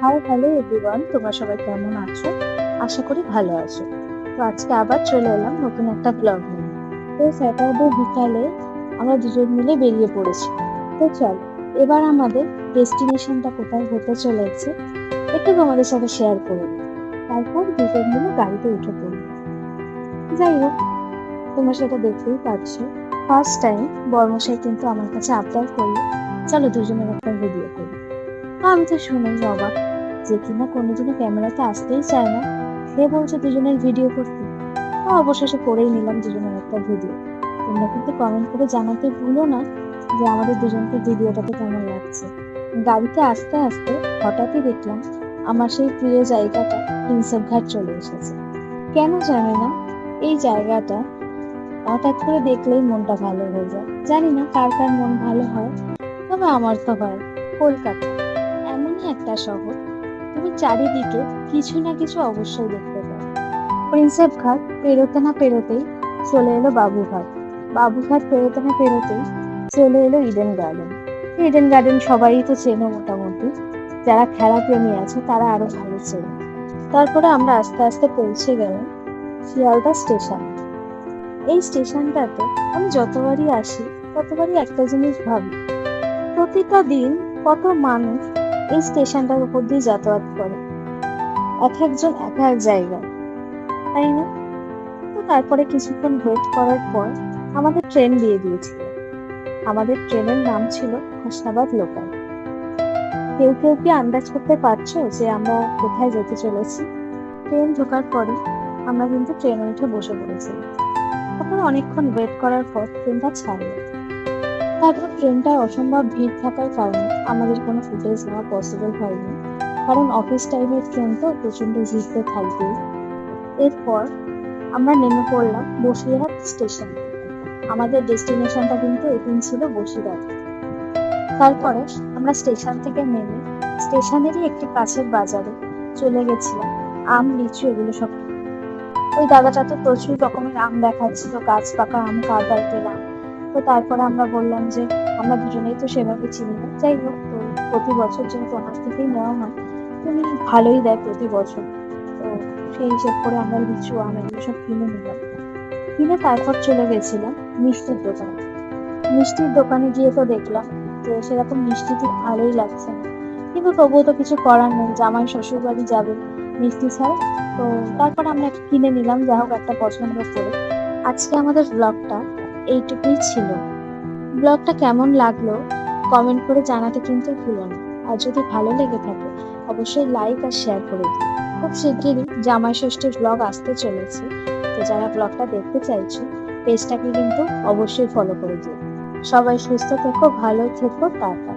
Hi hello everyone, তোমরা সবাই কেমন আছো? আশা করি ভালো আছো। তো আজকে আবার চলে এলাম নতুন একটা ব্লগ নিয়ে। তো স্যাটারডে বিকালে আমরা দুজন মিলে বেরিয়ে পড়েছি। তো চলো এবার আমাদের ডেস্টিনেশনটা কোথায় হতে চলেছে একটু তোমাদের সাথে শেয়ার করে দিই। তারপর দুজন মিলে গাড়িতে উঠে পড়ি। যাই হোক, তোমরা সেটা দেখতেই পাচ্ছো, ফার্স্ট টাইম বর্মশাই কিন্তু আমার কাছে আবদার করলো, চলো দুজনের একটা ভিডিও করি। আমি তো শুনেই অবাক, যে কিনা কোনোদিনও ক্যামেরাতে আসতেই চায় না, সে বলছে দুজনের ভিডিও করতে। তো অবশেষে করেই নিলাম দুজনের একটা ভিডিও। তোমরা কিন্তু কমেন্ট করে জানাতে ভুলো না যে আমাদের দুজনকে ভিডিওটাতে কেমন লাগছে। গাড়িতে আস্তে আস্তে হঠাৎই দেখলাম আমার সেই প্রিয় জায়গাটা প্রিন্সেপ ঘাট চলে এসেছে। কেন জানি না, এই জায়গাটা হঠাৎ করে দেখলেই মনটা ভালো হয়ে যায়। জানি না কার কার মন ভালো হয়, তবে আমার তো হয়। কলকাতা এমনই একটা শহর, তুমি চারিদিকে কিছু না কিছু অবশ্যই দেখতে পাবে। প্রিন্সেপ ঘাট পেরোতে না পেরোতেই চলে এলো বাবুঘাট। বাবুঘাট পেরোতে না পেরোতেই চলে এলো ইডেন গার্ডেন। ইডেন গার্ডেন সবাই তো চেনো মোটামুটি, যারা খেলা প্রেমী আছে তারা আরো ভালো চেনে। তারপরে আমরা আস্তে আস্তে পৌঁছে গেলাম শিয়ালদা স্টেশন। এই স্টেশনটাতে আমি যতবারই আসি ততবারই একটা জিনিস ভাবি, প্রতিটা দিন কত মানুষ এই স্টেশনটার উপর দিয়ে যাতায়াত করে, এক একজন এক এক জায়গায়, তাই না? তো তারপরে কিছুক্ষণ ওয়েট করার পর আমাদের ট্রেন দিয়ে দিয়েছিল। আমাদের ট্রেনের নাম ছিল হাসনাবাদ লোকাল। কেউ কেউ কি আন্দাজ করতে পারছো যে আমরা কোথায় যেতে চলেছি? ট্রেন ঢোকার পরে আমরা কিন্তু ট্রেনে উঠে বসে পড়েছিলাম। তারপরে অনেকক্ষণ ওয়েট করার পর ট্রেনটা ছাড়লো। তারপর ট্রেনটা অসম্ভব ভিড় থাকার কারণে আমাদের কোনো ফুটেজ নেওয়া পসিবল হয়নি, কারণ অফিস টাইমের ট্রেন তো প্রচন্ড ভিড়তে থাকবে। এরপর আমরা নেমে পড়লাম বসিরহাট স্টেশন। আমাদের ডেস্টিনেশনটা কিন্তু এখানে ছিল বসিরহাট। তারপরে আমরা স্টেশন থেকে নেমে স্টেশনেরই একটি কাছের বাজারে চলে গেছিলাম আম লিচু এগুলো সব। ওই দাদাটা তো প্রচুর রকমের আম দেখাচ্ছিল, গাছ পাকা আম কারবার পেলাম। তো তারপরে আমরা বললাম যে আমরা দুজনেই তো সেভাবে চিনি না, যাই হোক, তো প্রতি বছর যেহেতু ওনার থেকেই নেওয়া হয়, উনি ভালোই দেয় প্রতি বছর। তো সেই হিসেব করে আমরা লিচু আম এগুলো সব কিনে নিলাম। কিনে তারপর চলে গেছিলাম মিষ্টির দোকানে। মিষ্টির দোকানে গিয়ে তো দেখলাম যে সেরকম মিষ্টি তো ভালোই লাগছে না, কিন্তু তবুও তো কিছু করার নেই, জামাই শ্বশুর বাড়ি যাবে মিষ্টি ছাড়া। তো তারপর আমরা একটা কিনে নিলাম, যা হোক একটা পছন্দ করে। আজকে আমাদের ব্লগটা এইটুকুই ছিল। ব্লগটা কেমন লাগলো কমেন্ট করে জানাতে কিন্তু ভুলো না। আর যদি ভালো লেগে থাকে অবশ্যই লাইক আর শেয়ার করে দিও। খুব শিগগিরই জামাই ষষ্ঠীর ব্লগ আসতে চলেছে, তো যারা ব্লগটা দেখতে চাইছো পেজটাকে কিন্তু অবশ্যই ফলো করে দিও। সবাই সুস্থ থেকো, ভালো থেকো, টাটা।